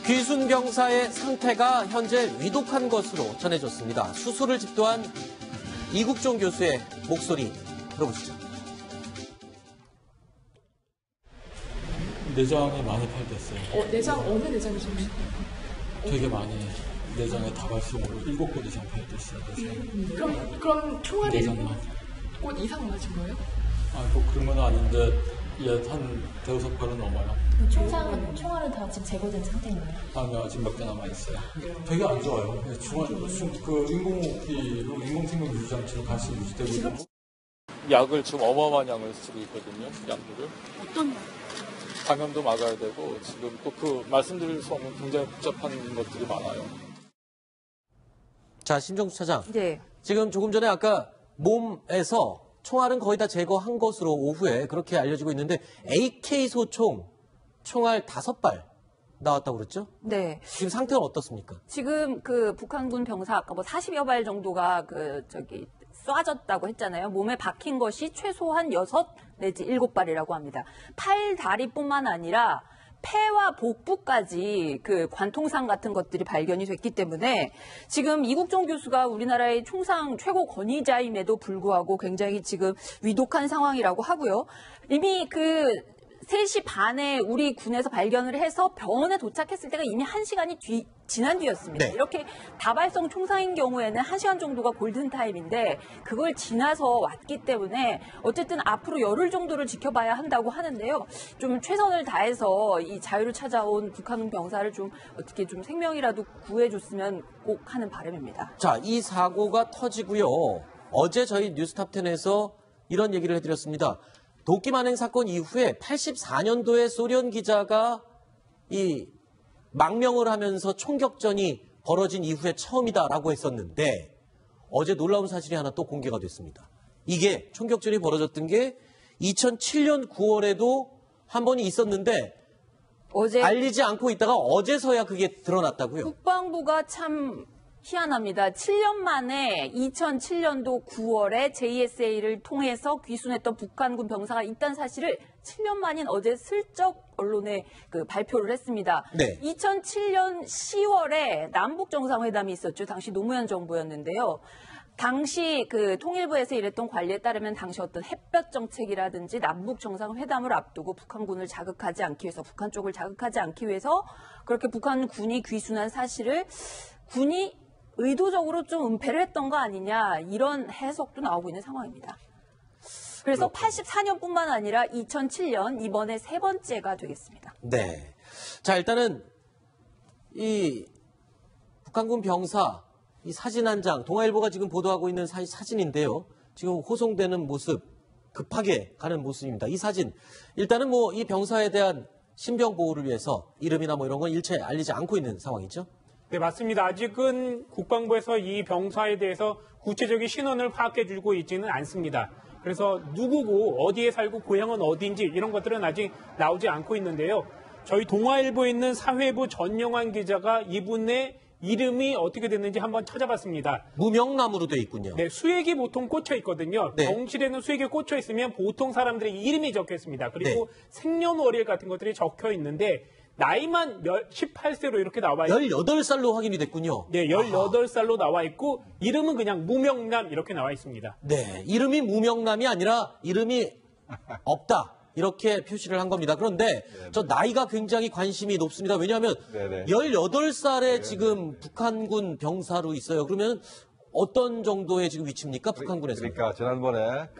귀순 병사의 상태가 현재 위독한 것으로 전해졌습니다. 수술을 집도한 이국종 교수의 목소리 들어보시죠. 내장이 많이 파열됐어요. 내장, 어느 내장이 좀? 되게 많이 내장에 다발성으로 7곳 이상 파열됐어요. 그럼 총알이 내장만. 7곳 이상 맞은 거예요? 뭐 그런 건 아닌데 한 대여섯 발은 넘어요. 총알은 다 지금 제거된 상태인가요? 아니요, 아직 몇 개 남아있어요. 되게 안 좋아요. 인공호흡기로 인공생명 유지장치로 다시 유지되고 있고. 약을 지금 어마어마한 양을 쓰고 있거든요. 약물을. 어떤 약? 감염도 막아야 되고 지금 또 그 말씀드릴 수 없는 굉장히 복잡한 것들이 많아요. 자, 심정수 차장. 네. 지금 조금 전에 아까 몸에서 총알은 거의 다 제거한 것으로 오후에 그렇게 알려지고 있는데 AK 소총 총알 5발 나왔다고 그랬죠? 네. 지금 상태는 어떻습니까? 지금 그 북한군 병사 아까 40여 발 정도가 쏴졌다고 했잖아요. 몸에 박힌 것이 최소한 6 내지 7발이라고 합니다. 팔, 다리뿐만 아니라 폐와 복부까지 그 관통상 같은 것들이 발견이 됐기 때문에 지금 이국종 교수가 우리나라의 총상 최고 권위자임에도 불구하고 굉장히 지금 위독한 상황이라고 하고요. 이미 3시 반에 우리 군에서 발견을 해서 병원에 도착했을 때가 이미 1시간이 지난 뒤였습니다. 네. 이렇게 다발성 총상인 경우에는 1시간 정도가 골든타임인데 그걸 지나서 왔기 때문에 어쨌든 앞으로 열흘 정도를 지켜봐야 한다고 하는데요. 좀 최선을 다해서 이 자유를 찾아온 북한 병사를 좀 어떻게 좀 생명이라도 구해줬으면 꼭 하는 바람입니다. 자, 이 사고가 터지고요. 어제 저희 뉴스탑10에서 이런 얘기를 해드렸습니다. 도끼 만행 사건 이후에 84년도에 소련 기자가 이 망명을 하면서 총격전이 벌어진 이후에 처음이다라고 했었는데 어제 놀라운 사실이 하나 또 공개가 됐습니다. 이게 총격전이 벌어졌던 게 2007년 9월에도 한 번이 있었는데 어제 알리지 않고 있다가 어제서야 그게 드러났다고요. 국방부가 참 희한합니다. 7년 만에 2007년도 9월에 JSA를 통해서 귀순했던 북한군 병사가 있다는 사실을 7년 만인 어제 슬쩍 언론에 발표를 했습니다. 네. 2007년 10월에 남북 정상회담이 있었죠. 당시 노무현 정부였는데요. 당시 통일부에서 일했던 관리에 따르면 당시 어떤 햇볕 정책이라든지 남북 정상회담을 앞두고 북한군을 자극하지 않기 위해서 북한 쪽을 자극하지 않기 위해서 그렇게 북한군이 귀순한 사실을 군이 의도적으로 좀 은폐를 했던 거 아니냐 이런 해석도 나오고 있는 상황입니다. 그래서 84년뿐만 아니라 2007년 이번에 3번째가 되겠습니다. 네. 자, 일단은 이 북한군 병사 이 사진 한 장, 동아일보가 지금 보도하고 있는 사진인데요. 지금 호송되는 모습, 급하게 가는 모습입니다. 이 사진, 일단은 이 병사에 대한 신병 보호를 위해서 이름이나 이런 건 일체 알리지 않고 있는 상황이죠. 네, 맞습니다. 아직은 국방부에서 이 병사에 대해서 구체적인 신원을 파악해주고 있지는 않습니다. 그래서 누구고 어디에 살고 고향은 어디인지 이런 것들은 아직 나오지 않고 있는데요. 저희 동아일보에 있는 사회부 전영환 기자가 이분의 이름이 어떻게 됐는지 한번 찾아봤습니다. 무명남으로 돼 있군요. 네, 수액이 보통 꽂혀 있거든요. 네. 병실에는 수액이 꽂혀 있으면 보통 사람들의 이름이 적혀 있습니다. 그리고 네. 생년월일 같은 것들이 적혀 있는데 나이만 18세로 이렇게 나와 있고 18살로 확인이 됐군요. 네, 18살로 나와 있고 이름은 그냥 무명남 이렇게 나와 있습니다. 네, 이름이 무명남이 아니라 이름이 없다. 이렇게 표시를 한 겁니다. 그런데 저 나이가 굉장히 관심이 높습니다. 왜냐하면 18살에 지금 북한군 병사로 있어요. 그러면 어떤 정도의 지금 위치입니까? 북한군에서. 그러니까 지난번에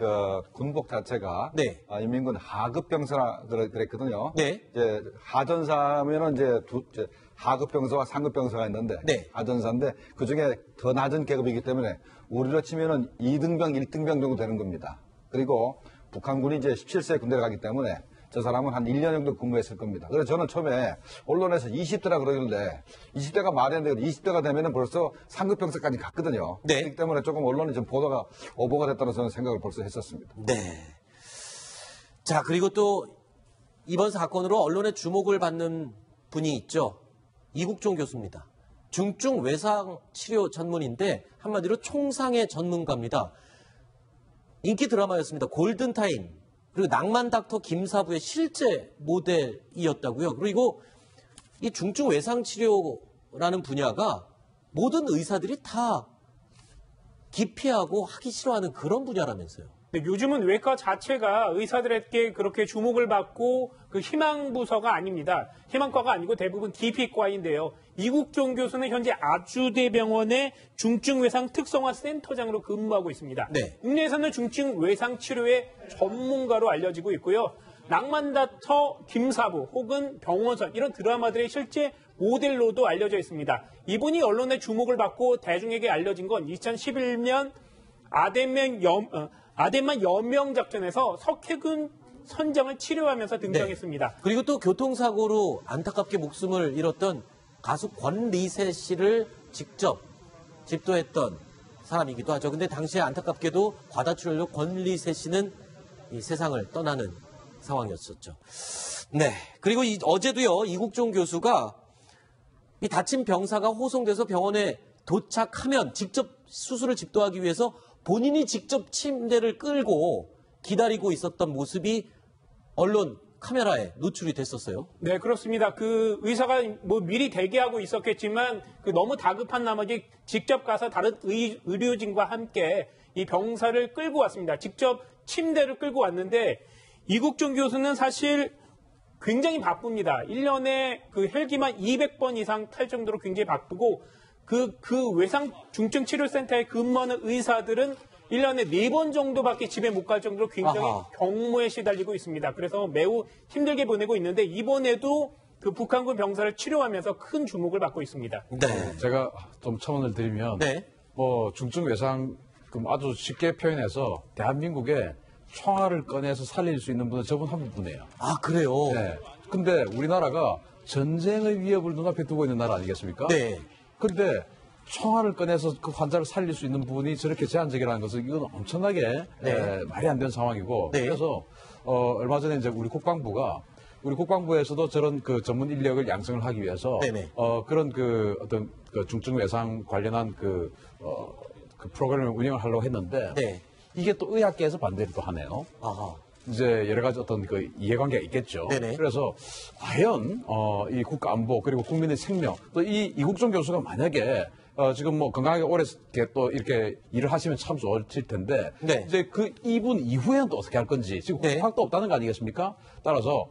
군복 자체가 네. 인민군 하급 병사라 그랬거든요. 네. 이제 하전사면은 이제 하급 병사와 상급 병사가 있는데 네. 하전사인데 그 중에 더 낮은 계급이기 때문에 우리로 치면은 2등병, 1등병 정도 되는 겁니다. 그리고 북한군이 이제 17세에 군대를 가기 때문에 저 사람은 한 1년 정도 근무했을 겁니다. 그래서 저는 처음에 언론에서 20대라 그러길래 20대가 말이 안 되거든요. 20대가 되면은 벌써 상급 병사까지 갔거든요. 네. 그렇기 때문에 조금 언론이 좀 보도가 오버가 됐다는 저는 생각을 벌써 했었습니다. 네. 자, 그리고 또 이번 사건으로 언론의 주목을 받는 분이 있죠. 이국종 교수입니다. 중증 외상 치료 전문인데 한마디로 총상의 전문가입니다. 인기 드라마였습니다. 골든타임. 그리고 낭만 닥터 김사부의 실제 모델이었다고요. 그리고 이 중증 외상 치료라는 분야가 모든 의사들이 다 기피하고 하기 싫어하는 그런 분야라면서요. 네, 요즘은 외과 자체가 의사들에게 그렇게 주목을 받고 그 희망부서가 아닙니다. 희망과가 아니고 대부분 기피과인데요. 이국종 교수는 현재 아주대병원의 중증외상 특성화 센터장으로 근무하고 있습니다. 네. 국내에서는 중증 외상 치료의 전문가로 알려지고 있고요. 낭만다터 김사부 혹은 병원선 이런 드라마들의 실제 모델로도 알려져 있습니다. 이분이 언론의 주목을 받고 대중에게 알려진 건 2011년 아덴만 여명 작전에서 석해군 선장을 치료하면서 등장했습니다. 네. 그리고 또 교통사고로 안타깝게 목숨을 잃었던 가수 권리세 씨를 직접 집도했던 사람이기도 하죠. 근데 당시에 안타깝게도 과다출혈로 권리세 씨는 이 세상을 떠나는 상황이었었죠. 네. 그리고 어제도요, 이국종 교수가 이 다친 병사가 호송돼서 병원에 도착하면 직접 수술을 집도하기 위해서 본인이 직접 침대를 끌고 기다리고 있었던 모습이 언론 카메라에 노출이 됐었어요. 네, 그렇습니다. 그 의사가 뭐 미리 대기하고 있었겠지만 그 너무 다급한 나머지 직접 가서 다른 의료진과 함께 이 병사를 끌고 왔습니다. 직접 침대를 끌고 왔는데 이국종 교수는 사실 굉장히 바쁩니다. 1년에 그 헬기만 200번 이상 탈 정도로 굉장히 바쁘고 그 외상 중증 치료센터에 근무하는 의사들은 1년에 4번 정도밖에 집에 못 갈 정도로 굉장히 경무에 시달리고 있습니다. 그래서 매우 힘들게 보내고 있는데 이번에도 그 북한군 병사를 치료하면서 큰 주목을 받고 있습니다. 네. 제가 좀 첨언을 드리면 네. 뭐 중증 외상 아주 쉽게 표현해서 대한민국에 총알을 꺼내서 살릴 수 있는 분은 저분 한 분이에요. 아, 그래요? 네. 근데 우리나라가 전쟁의 위협을 눈앞에 두고 있는 나라 아니겠습니까? 네. 근데 총알을 꺼내서 그 환자를 살릴 수 있는 분이 저렇게 제한적이라는 것은 이건 엄청나게 말이 안 되는 상황이고 네. 그래서 얼마 전에 이제 우리 국방부에서도 저런 그 전문 인력을 양성을 하기 위해서 네네. 그런 그 어떤 그 중증 외상 관련한 그 프로그램을 운영을 하려고 했는데 네. 이게 또 의학계에서 반대를 또 하네요. 아하. 이제 여러 가지 어떤 그 이해관계가 있겠죠. 네네. 그래서 과연 이 국가 안보 그리고 국민의 생명 또 이 이국종 교수가 만약에 지금 뭐 건강하게 오래 또 이렇게 일을 하시면 참 좋으실 텐데 네. 이제 그 이분 이후에는 또 어떻게 할 건지 지금 네. 확도 없다는 거 아니겠습니까? 따라서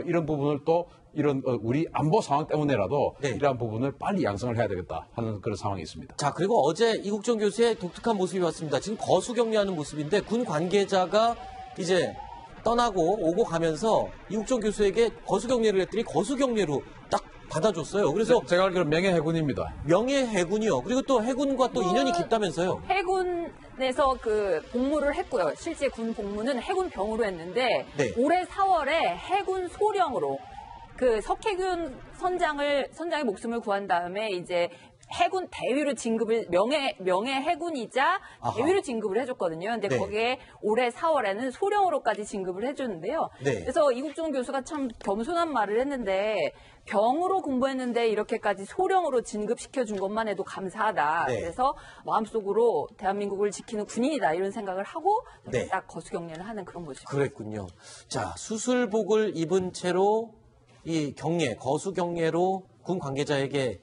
이런 부분을 또 이런 우리 안보 상황 때문에라도 네. 이러한 부분을 빨리 양성을 해야 되겠다 하는 그런 상황이 있습니다. 자, 그리고 어제 이국종 교수의 독특한 모습이 왔습니다. 지금 거수격리하는 모습인데 군 관계자가 이제 떠나고 오고 가면서 이국종 교수에게 거수격리를 했더니 거수격리로 딱 받아줬어요. 그래서 제가 알기로는 명예해군입니다. 명예해군이요. 그리고 또 해군과 또 인연이 깊다면서요. 해군에서 그 복무를 했고요. 실제 군 복무는 해군병으로 했는데 네. 올해 4월에 해군 소령으로 그 석해군 선장의 목숨을 구한 다음에 이제 해군 대위로 진급을 명예 해군이자 대위로 진급을 해줬거든요. 근데 네. 거기에 올해 4월에는 소령으로까지 진급을 해주는데요. 네. 그래서 이국종 교수가 참 겸손한 말을 했는데 병으로 공부했는데 이렇게까지 소령으로 진급시켜준 것만 해도 감사하다. 네. 그래서 마음속으로 대한민국을 지키는 군인이다 이런 생각을 하고 네. 딱 거수경례를 하는 그런 모습. 그랬군요. 자, 수술복을 입은 채로 이 거수경례로 군 관계자에게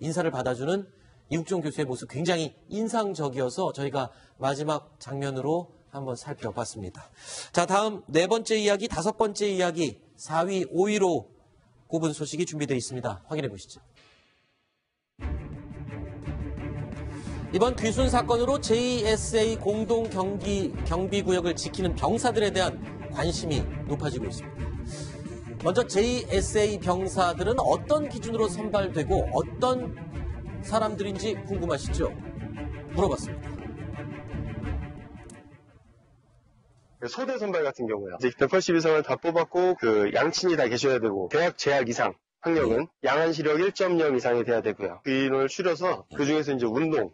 인사를 받아주는 이국종 교수의 모습 굉장히 인상적이어서 저희가 마지막 장면으로 한번 살펴봤습니다. 자, 다음 4번째 이야기, 5번째 이야기, 4위, 5위로 꼽은 소식이 준비되어 있습니다. 확인해 보시죠. 이번 귀순 사건으로 JSA 공동 경비구역을 지키는 병사들에 대한 관심이 높아지고 있습니다. 먼저 JSA 병사들은 어떤 기준으로 선발되고 어떤 사람들인지 궁금하시죠? 물어봤습니다. 소대 선발 같은 경우요. 이제 180 이상을 다 뽑았고 그 양친이 다 계셔야 되고 대학 재학 이상 학력은 양한 시력 1.0 이상이 돼야 되고요. 그 인원을 추려서 그 중에서 이제 운동,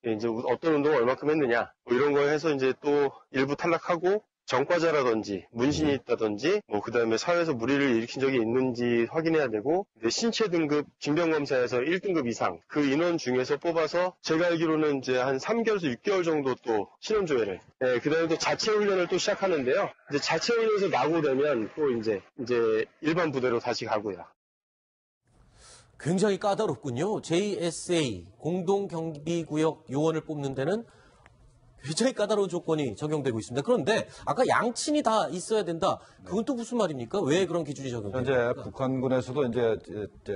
이제 어떤 운동을 얼마큼 했느냐 뭐 이런 거 해서 이제 또 일부 탈락하고 전과자라든지 문신이 있다든지 뭐 그다음에 사회에서 무리를 일으킨 적이 있는지 확인해야 되고 신체 등급 징병검사에서 1등급 이상 그 인원 중에서 뽑아서 제가 알기로는 이제 한 3개월에서 6개월 정도 또 신원조회를 그다음에 또 자체 훈련을 또 시작하는데요. 이제 자체 훈련에서 나고 되면 또 이제 일반 부대로 다시 가고요. 굉장히 까다롭군요. JSA 공동경비구역 요원을 뽑는 데는 굉장히 까다로운 조건이 적용되고 있습니다. 그런데 아까 양친이 다 있어야 된다. 그건 또 무슨 말입니까? 왜 그런 기준이 적용됩니까? 현재 북한군에서도 이제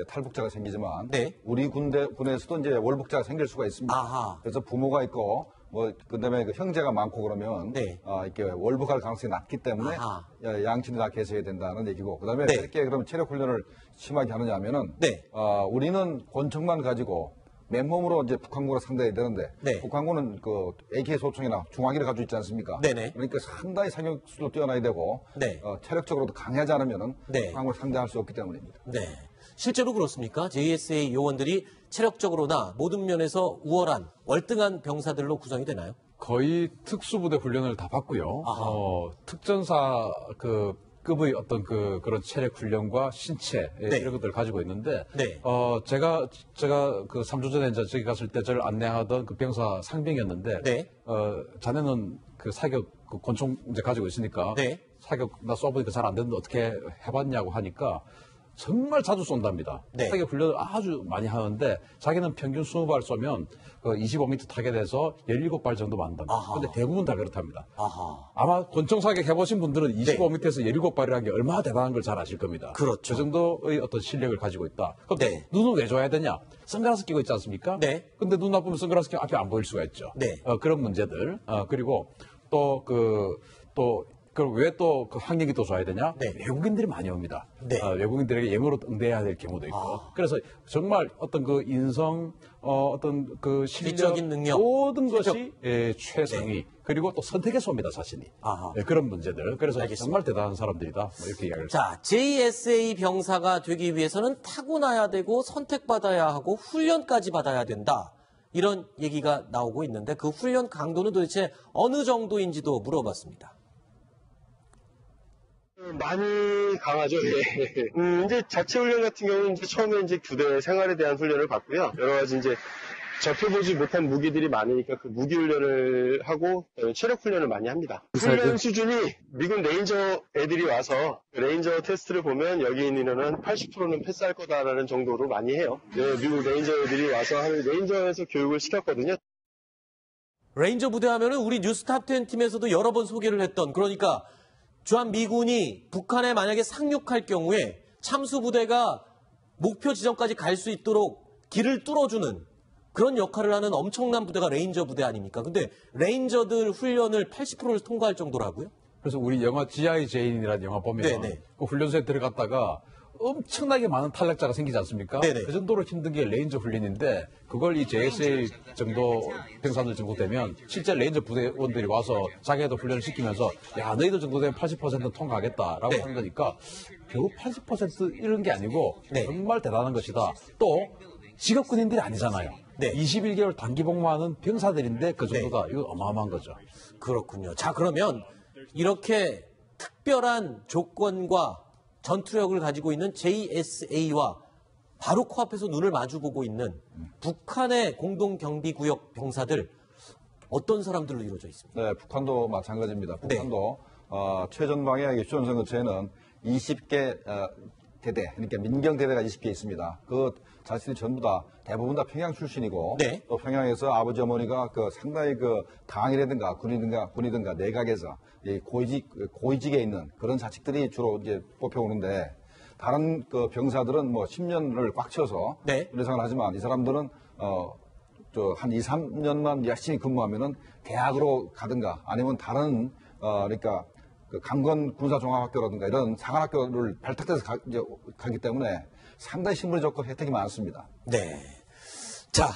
탈북자가 생기지만 네. 우리 군에서도 이제 월북자가 생길 수가 있습니다. 아하. 그래서 부모가 있고 뭐 그다음에 그 형제가 많고 그러면 네. 이렇게 월북할 가능성이 낮기 때문에 아하. 양친이 다 계셔야 된다는 얘기고 그다음에 네. 이렇게 그럼 체력 훈련을 심하게 하느냐면은 네. 우리는 권총만 가지고 맨몸으로 이제 북한군을 상대해야 되는데 네. 북한군은 그 AK 소총이나 중화기를 가지고 있지 않습니까? 네네. 그러니까 상당히 사격수도 뛰어나야 되고 네. 체력적으로도 강하지 않으면은 네. 북한군을 상대할 수 없기 때문입니다. 네. 실제로 그렇습니까? JSA 요원들이 체력적으로나 모든 면에서 우월한, 월등한 병사들로 구성이 되나요? 거의 특수부대 훈련을 다 받고요. 아하. 특전사 급의 어떤 그런 체력 훈련과 신체 네. 이런 것들을 가지고 있는데 네. 제가 그 3주 전에 이제 저기 갔을 때 저를 안내하던 그 병사 상병이었는데 네. 자네는 그 사격 그 권총 이제 가지고 있으니까 네. 사격 나 쏴보니까 잘 안 되는데 어떻게 해봤냐고 하니까 정말 자주 쏜답니다. 네. 사격 훈련을 아주 많이 하는데 자기는 평균 20발 쏘면 그 25m 타겟에서 17발 정도 만든다. 아하. 근데 대부분 다 그렇답니다. 아하. 아마 권총 사격 해보신 분들은 25m에서 17발이라는 게 얼마나 대단한 걸 잘 아실 겁니다. 그렇죠. 그 정도의 어떤 실력을 가지고 있다. 그럼 네. 눈은 왜 줘야 되냐? 선글라스 끼고 있지 않습니까? 네. 근데 눈 나쁘면 선글라스 끼면 앞이 안 보일 수가 있죠. 네. 그런 문제들. 그리고 왜 또 그 학력이 또 줘야 되냐? 네. 외국인들이 많이 옵니다. 네. 외국인들에게 영어로 응대해야 될 경우도 있고. 그래서 정말 어떤 그 인성, 어떤 그 실력, 지적인 능력, 모든 실력. 것이 최상위. 그리고 또 선택에서 옵니다, 자신이. 아하. 그런 문제들. 그래서 알겠습니다. 정말 대단한 사람들이다. 뭐 이렇게 이야기를 자, JSA 병사가 되기 위해서는 타고나야 되고 선택받아야 하고 훈련까지 받아야 된다. 이런 얘기가 나오고 있는데 그 훈련 강도는 도대체 어느 정도인지도 물어봤습니다. 많이 강하죠. 예. 이제 자체 훈련 같은 경우는 이제 처음에 이제 교대 생활에 대한 훈련을 받고요. 여러 가지 이제 접해보지 못한 무기들이 많으니까 그 무기 훈련을 하고 체력 훈련을 많이 합니다. 훈련 수준이 미군 레인저 애들이 와서 레인저 테스트를 보면 여기 있는 인원은 80%는 패스할 거다라는 정도로 많이 해요. 네, 미국 레인저 애들이 와서 레인저에서 교육을 시켰거든요. 레인저 부대 하면은 우리 뉴스탑10 팀에서도 여러 번 소개를 했던 그러니까 주한 미군이 북한에 만약에 상륙할 경우에 참수 부대가 목표 지점까지 갈 수 있도록 길을 뚫어주는 그런 역할을 하는 엄청난 부대가 레인저 부대 아닙니까? 근데 레인저들 훈련을 80%를 통과할 정도라고요? 그래서 우리 영화 G.I. 제인이라는 영화 보면 네네. 그 훈련소에 들어갔다가 엄청나게 많은 탈락자가 생기지 않습니까? 네네. 그 정도로 힘든 게 레인저 훈련인데 그걸 이 JSA 정도 병사들 정도 되면 실제 레인저 부대원들이 와서 자기네도 훈련을 시키면서 야 너희들 정도 되면 80% 통과하겠다라고 네. 하는 거니까 겨우 80% 이런 게 아니고 네. 정말 대단한 것이다. 또 직업군인들이 아니잖아요. 네. 21개월 단기 복무하는 병사들인데 그 정도다. 이거 어마어마한 거죠. 그렇군요. 자, 그러면 이렇게 특별한 조건과 전투력을 가지고 있는 JSA와 바로 코앞에서 눈을 마주보고 있는 북한의 공동경비구역 병사들 어떤 사람들로 이루어져 있습니까? 네, 북한도 마찬가지입니다. 네. 북한도 최전방에 휴전선 근처에는 20개 대대, 그러니까 민경대대가 20개 있습니다. 그 자신이 전부 다 대부분 다 평양 출신이고 네. 또 평양에서 아버지 어머니가 그 상당히 그 당이라든가 군이든가 내각에서 이 고위직에 있는 그런 자식들이 주로 이제 뽑혀오는데 다른 그 병사들은 뭐 10년을 꽉 채워서 네. 훈련생활을 하지만 이 사람들은 한 2, 3년만 열심히 근무하면은 대학으로 가든가 아니면 다른 그러니까 그 강건 군사종합학교라든가 이런 상한학교를 발탁돼서 가기 때문에 상당히 신분이 좋고 혜택이 많습니다. 네. 자,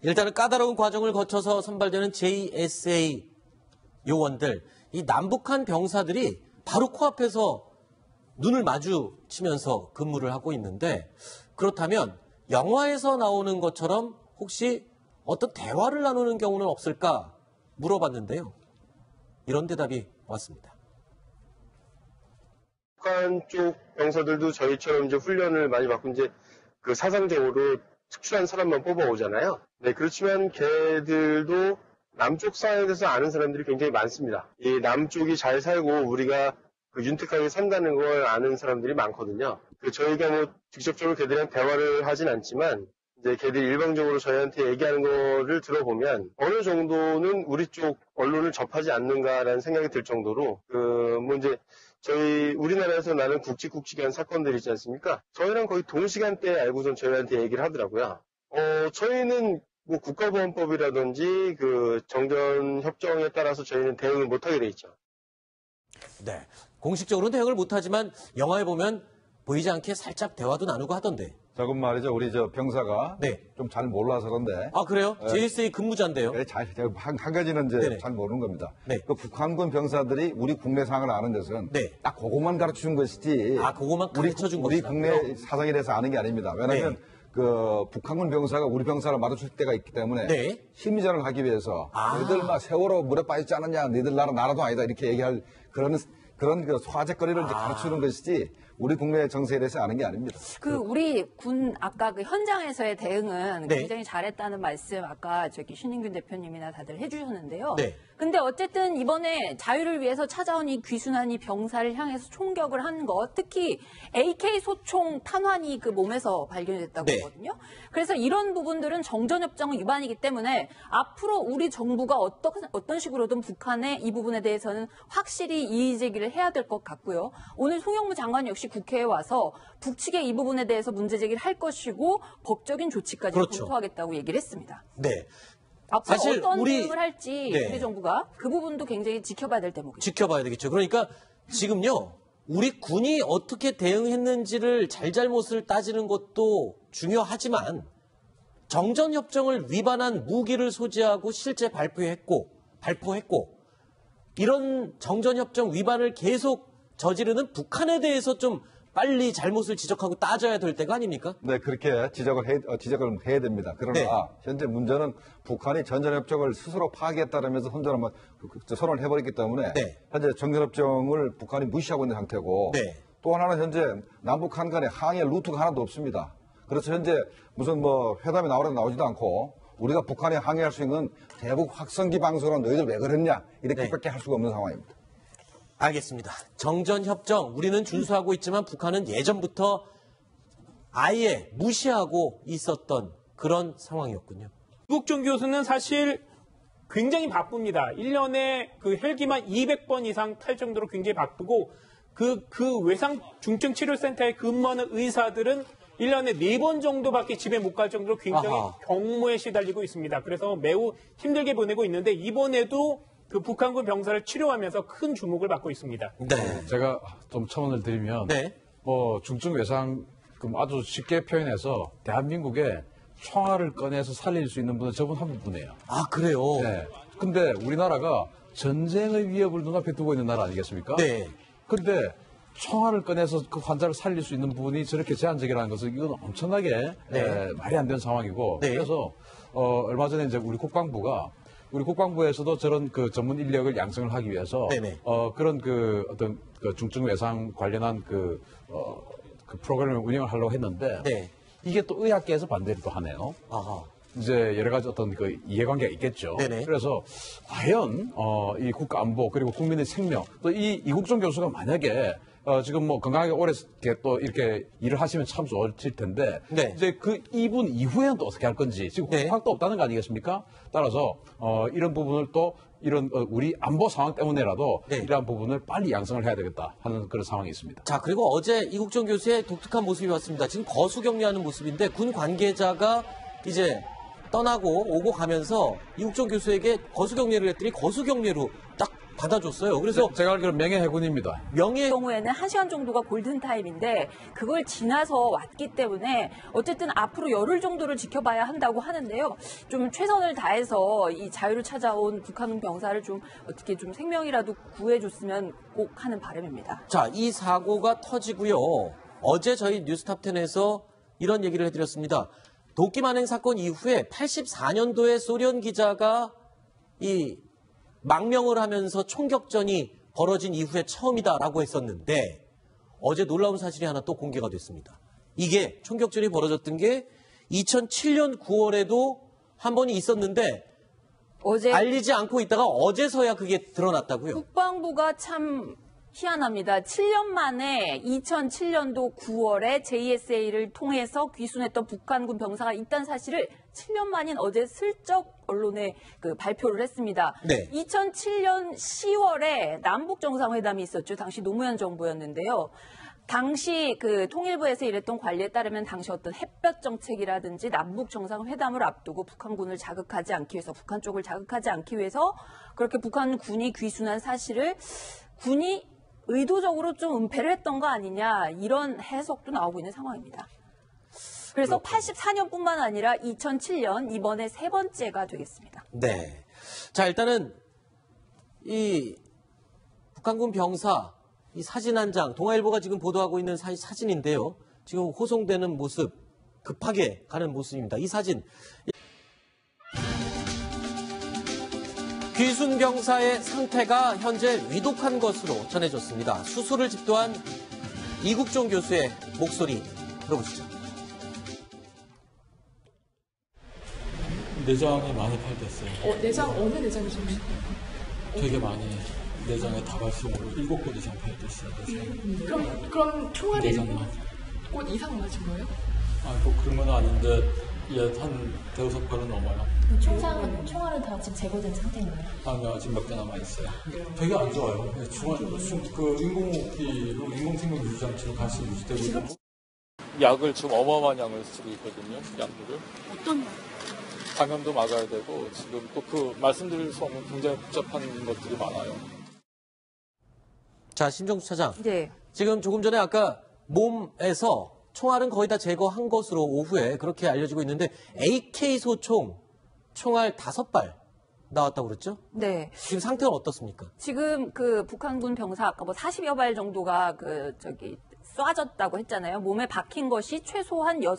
일단은 까다로운 과정을 거쳐서 선발되는 JSA 요원들, 이 남북한 병사들이 바로 코앞에서 눈을 마주치면서 근무를 하고 있는데 그렇다면 영화에서 나오는 것처럼 혹시 어떤 대화를 나누는 경우는 없을까 물어봤는데요. 이런 대답이 왔습니다. 북한 쪽 병사들도 저희처럼 이제 훈련을 많이 받고 이제 그 사상적으로 특출한 사람만 뽑아오잖아요. 네, 그렇지만 걔들도 남쪽 사회에 대해서 아는 사람들이 굉장히 많습니다. 이 남쪽이 잘 살고 우리가 그 윤택하게 산다는 걸 아는 사람들이 많거든요. 저희가 뭐 직접적으로 걔들이랑 대화를 하진 않지만 이제 걔들이 일방적으로 저희한테 얘기하는 거를 들어보면 어느 정도는 우리 쪽 언론을 접하지 않는가라는 생각이 들 정도로 뭐 이제 저희 우리나라에서 나는 굵직굵직한 사건들 있지 않습니까? 저희랑 거의 동시간대에 알고선 저희한테 얘기를 하더라고요. 저희는 뭐 국가보안법이라든지 그 정전협정에 따라서 저희는 대응을 못하게 돼 있죠. 네. 공식적으로는 대응을 못하지만 영화에 보면 보이지 않게 살짝 대화도 나누고 하던데. 조금 말이죠. 우리 저 병사가 네. 좀 잘 몰라서 그런데. 아, 그래요? 네. JSA 근무자인데요. 네, 한 가지는 이제 네네. 잘 모르는 겁니다. 네. 그 북한군 병사들이 우리 국내 상황을 아는 것은 네. 딱 그것만 가르쳐 준 것이지. 아, 그것만 가르쳐 준 우리 것이라고요? 국내 사정에 대해서 아는 게 아닙니다. 왜냐하면 네. 그 북한군 병사가 우리 병사를 마주칠 때가 있기 때문에 네. 심리전을 하기 위해서 아. 너희들 막 세월호 물에 빠지지 않았냐, 너희들 나라도 아니다 이렇게 얘기할 그런 그 소화제거리를 이제 가르치는 것이지 우리 국내 정세에 대해서 아는 게 아닙니다. 우리 군 아까 그 현장에서의 대응은 네. 굉장히 잘했다는 말씀 아까 신인균 대표님이나 다들 해주셨는데요. 네. 근데 어쨌든 이번에 자유를 위해서 찾아온 이 귀순한 이 병사를 향해서 총격을 한 거, 특히 AK 소총 탄환이 그 몸에서 발견됐다고 네. 하거든요. 그래서 이런 부분들은 정전협정 위반이기 때문에 앞으로 우리 정부가 어떤 식으로든 북한의 이 부분에 대해서는 확실히 이의 제기를 해야 될 것 같고요. 오늘 송영무 장관 역시 국회에 와서 북측의 이 부분에 대해서 문제 제기를 할 것이고 법적인 조치까지 그렇죠. 검토하겠다고 얘기를 했습니다. 네. 앞으로 사실 어떤 대응을 할지 네. 우리 정부가 그 부분도 굉장히 지켜봐야 될 대목입니다. 지켜봐야 되겠죠. 그러니까 지금요, 우리 군이 어떻게 대응했는지를 잘잘못을 따지는 것도 중요하지만 정전협정을 위반한 무기를 소지하고 실제 발표했고 이런 정전협정 위반을 계속 저지르는 북한에 대해서 좀 빨리 잘못을 지적하고 따져야 될 때가 아닙니까? 네, 그렇게 지적을 해야 됩니다. 그러나 네. 현재 문제는 북한이 전전협정을 스스로 파기했다라면서 혼자만 선언을 해버렸기 때문에 네. 현재 정전협정을 북한이 무시하고 있는 상태고 네. 또 하나는 현재 남북한 간에 항해 루트가 하나도 없습니다. 그래서 현재 무슨 뭐 회담이 나오지도 않고 우리가 북한에 항해할 수 있는 대북 확성기 방송으로 너희들 왜 그랬냐 이렇게밖에 할 수가 없는 상황입니다. 알겠습니다. 정전협정 우리는 준수하고 있지만 북한은 예전부터 아예 무시하고 있었던 그런 상황이었군요. 이국종 교수는 사실 굉장히 바쁩니다. 1년에 그 헬기만 200번 이상 탈 정도로 굉장히 바쁘고 그 외상 중증 치료센터에 근무하는 의사들은 1년에 4번 정도밖에 집에 못 갈 정도로 굉장히 아하. 경무에 시달리고 있습니다. 그래서 매우 힘들게 보내고 있는데 이번에도 그 북한군 병사를 치료하면서 큰 주목을 받고 있습니다. 네. 제가 좀 첨언을 드리면 네. 뭐 중증 외상 아주 쉽게 표현해서 대한민국에 총알을 꺼내서 살릴 수 있는 분은 저분 한 분이에요. 아, 그래요? 네. 근데 우리나라가 전쟁의 위협을 눈앞에 두고 있는 나라 아니겠습니까? 네. 근데 총알을 꺼내서 그 환자를 살릴 수 있는 부분이 저렇게 제한적이라는 것은 이건 엄청나게 네. 말이 안 되는 상황이고 네. 그래서 얼마 전에 이제 우리 국방부에서도 저런 그 전문 인력을 양성을 하기 위해서 네네. 그런 그 어떤 그 중증 외상 관련한 그 프로그램을 운영을 하려고 했는데 네. 이게 또 의학계에서 반대를 또 하네요. 아하. 이제 여러 가지 어떤 그 이해관계가 있겠죠. 네네. 그래서 과연 이 국가 안보 그리고 국민의 생명 또 이 이국종 교수가 만약에 지금 뭐 건강하게 오래 또 이렇게 일을 하시면 참 좋으실 텐데 네. 이제 그 이분 이후에는 또 어떻게 할 건지 지금 네. 확도 없다는 거 아니겠습니까? 따라서 이런 부분을 또 이런 우리 안보 상황 때문에라도 네. 이러한 부분을 빨리 양성을 해야 되겠다 하는 그런 상황이 있습니다. 자, 그리고 어제 이국종 교수의 독특한 모습이 왔습니다. 지금 거수격리하는 모습인데 군 관계자가 이제 떠나고 오고 가면서 이국종 교수에게 거수격리를 했더니 거수격리로 딱 받아줬어요. 그래서 제가 알기로는 명예해군입니다. 명예 경우에는 1시간 정도가 골든타임인데 그걸 지나서 왔기 때문에 어쨌든 앞으로 열흘 정도를 지켜봐야 한다고 하는데요. 좀 최선을 다해서 이 자유를 찾아온 북한 병사를 좀 어떻게 좀 생명이라도 구해줬으면 꼭 하는 바람입니다. 자, 이 사고가 터지고요. 어제 저희 뉴스탑10에서 이런 얘기를 해드렸습니다. 도끼 만행 사건 이후에 84년도에 소련 기자가 이 망명을 하면서 총격전이 벌어진 이후에 처음이다라고 했었는데 어제 놀라운 사실이 하나 또 공개가 됐습니다. 이게 총격전이 벌어졌던 게 2007년 9월에도 한 번이 있었는데 어제 알리지 않고 있다가 어제서야 그게 드러났다고요. 국방부가 참 희한합니다. 7년 만에 2007년도 9월에 JSA를 통해서 귀순했던 북한군 병사가 있다는 사실을 7년 만인 어제 슬쩍 언론에 발표를 했습니다. 네. 2007년 10월에 남북 정상회담이 있었죠. 당시 노무현 정부였는데요. 당시 통일부에서 일했던 관리에 따르면 당시 어떤 햇볕 정책이라든지 남북 정상회담을 앞두고 북한군을 자극하지 않기 위해서, 북한 쪽을 자극하지 않기 위해서 그렇게 북한군이 귀순한 사실을 군이 의도적으로 좀 은폐를 했던 거 아니냐, 이런 해석도 나오고 있는 상황입니다. 그래서 84년뿐만 아니라 2007년 이번에 세 번째가 되겠습니다. 네. 자, 일단은 이 북한군 병사 이 사진 한 장, 동아일보가 지금 보도하고 있는 사진인데요. 지금 호송되는 모습, 급하게 가는 모습입니다. 이 사진. 귀순 병사의 상태가 현재 위독한 것으로 전해졌습니다. 수술을 집도한 이국종 교수의 목소리 들어보시죠. 내장이 많이 파열됐어요. 내장 어느 내장이 좀 되게 많이 내장에 다발성으로 7곳 이상 파열됐어요. 그럼 총알이 내장만. 꽃 이상 맞은 거예요? 뭐 그런 건 아닌데 한 대여섯 발은 넘어요. 총알은 다 지금 제거된 상태인가요? 아니요, 아직 몇 개 남아 있어요. 되게 안 좋아요. 인공생명 유지장치로 다시 유지되고 있고. 약을 지금 어마어마한 양을 쓰고 있거든요. 약물을. 어떤 말? 감염도 막아야 되고 지금 또 말씀드릴 수 없는 굉장히 복잡한 것들이 많아요. 자, 심정수 차장. 네. 지금 조금 전에 아까 몸에서 총알은 거의 다 제거한 것으로 오후에 그렇게 알려지고 있는데 AK 소총 총알 5발 나왔다고 그랬죠? 네. 지금 상태는 어떻습니까? 지금 북한군 병사 아까 40여 발 정도가 쏴졌다고 했잖아요. 몸에 박힌 것이 최소한 6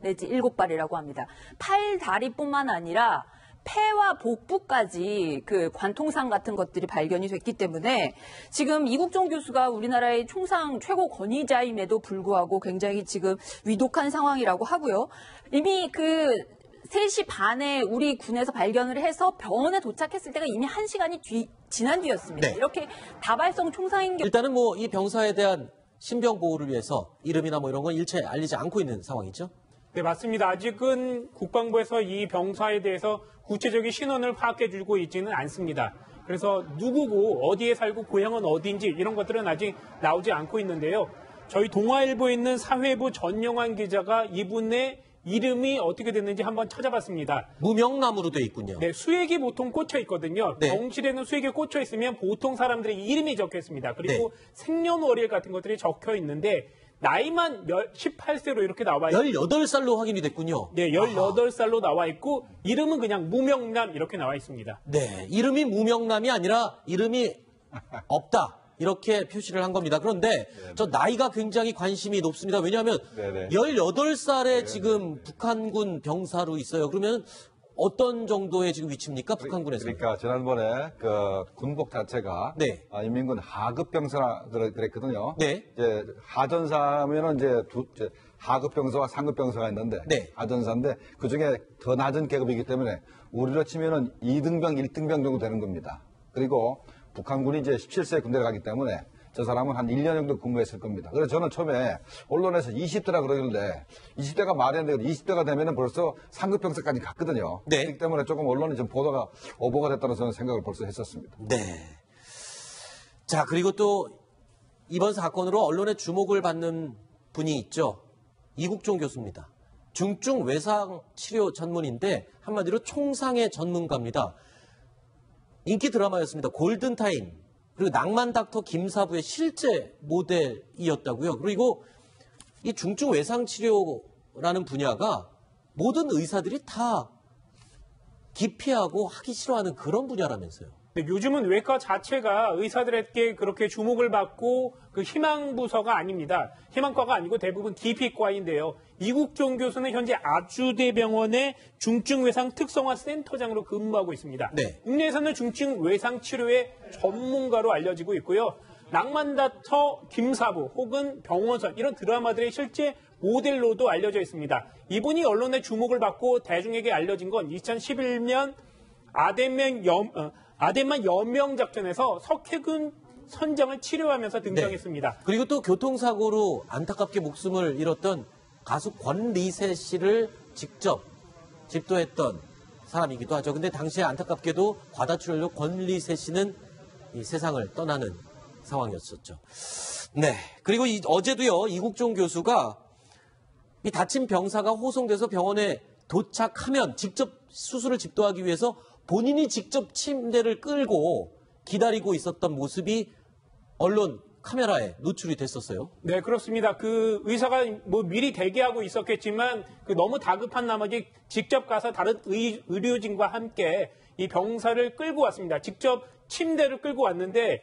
내지 7발이라고 합니다. 팔, 다리뿐만 아니라 폐와 복부까지 관통상 같은 것들이 발견이 됐기 때문에 지금 이국종 교수가 우리나라의 총상 최고 권위자임에도 불구하고 굉장히 지금 위독한 상황이라고 하고요. 이미 3시 반에 우리 군에서 발견을 해서 병원에 도착했을 때가 이미 1시간이 지난 뒤였습니다. 네. 이렇게 다발성 총상인 경우 일단은 이 병사에 대한 신병 보호를 위해서 이름이나 이런 건 일체 알리지 않고 있는 상황이죠? 네, 맞습니다. 아직은 국방부에서 이 병사에 대해서 구체적인 신원을 파악해주고 있지는 않습니다. 그래서 누구고 어디에 살고 고향은 어디인지 이런 것들은 아직 나오지 않고 있는데요. 저희 동아일보에 있는 사회부 전영환 기자가 이분의 이름이 어떻게 됐는지 한번 찾아봤습니다. 무명남으로 돼 있군요. 네, 수액이 보통 꽂혀 있거든요. 네. 병실에는 수액이 꽂혀 있으면 보통 사람들의 이름이 적혀 있습니다. 그리고 네. 생년월일 같은 것들이 적혀 있는데 나이만 18세로 이렇게 나와 있고 18살로 확인이 됐군요. 네, 18살로 나와 있고 이름은 그냥 무명남 이렇게 나와 있습니다. 네, 이름이 무명남이 아니라 이름이 없다. 이렇게 표시를 한 겁니다. 그런데 저 나이가 굉장히 관심이 높습니다. 왜냐하면 18살에 지금 북한군 병사로 있어요. 그러면 어떤 정도의 지금 위치입니까? 북한군에서. 그러니까 지난번에 군복 자체가 네. 인민군 하급 병사라 그랬거든요. 네. 이제 하전사면은 이제 하급 병사와 상급 병사가 있는데 네. 하전사인데 그 중에 더 낮은 계급이기 때문에 우리로 치면은 2등병, 1등병 정도 되는 겁니다. 그리고 북한군이 이제 17세 군대를 가기 때문에 저 사람은 한 1년 정도 근무했을 겁니다. 그래서 저는 처음에 언론에서 20대라 그러길래 20대가 말이 안 되고 20대가 되면은 벌써 상급 병사까지 갔거든요. 네. 그렇기 때문에 조금 언론이 좀 보도가 오버가 됐다는 저는 생각을 벌써 했었습니다. 네. 자, 그리고 또 이번 사건으로 언론의 주목을 받는 분이 있죠. 이국종 교수입니다. 중증 외상 치료 전문인데 한마디로 총상의 전문가입니다. 인기 드라마였습니다. 골든타임, 그리고 낭만 닥터 김사부의 실제 모델이었다고요. 그리고 이 중증 외상 치료라는 분야가 모든 의사들이 다 기피하고 하기 싫어하는 그런 분야라면서요. 네, 요즘은 외과 자체가 의사들에게 그렇게 주목을 받고 희망 부서가 아닙니다. 희망과가 아니고 대부분 기피과인데요. 이국종 교수는 현재 아주대병원의 중증외상 특성화 센터장으로 근무하고 있습니다. 네. 국내에서는 중증 외상 치료의 전문가로 알려지고 있고요. 낭만닥터 김사부 혹은 병원선 이런 드라마들의 실제 모델로도 알려져 있습니다. 이분이 언론의 주목을 받고 대중에게 알려진 건 2011년 아덴만 여명 작전에서 석해군 선장을 치료하면서 등장했습니다. 그리고 또 교통사고로 안타깝게 목숨을 잃었던 가수 권리세 씨를 직접 집도했던 사람이기도 하죠. 근데 당시에 안타깝게도 과다출혈로 권리세 씨는 이 세상을 떠나는 상황이었었죠. 네. 그리고 어제도요, 이국종 교수가 이 다친 병사가 호송돼서 병원에 도착하면 직접 수술을 집도하기 위해서 본인이 직접 침대를 끌고 기다리고 있었던 모습이 언론 카메라에 노출이 됐었어요. 네, 그렇습니다. 그 의사가 뭐 미리 대기하고 있었겠지만 그 너무 다급한 나머지 직접 가서 다른 의료진과 함께 이 병사를 끌고 왔습니다. 직접 침대를 끌고 왔는데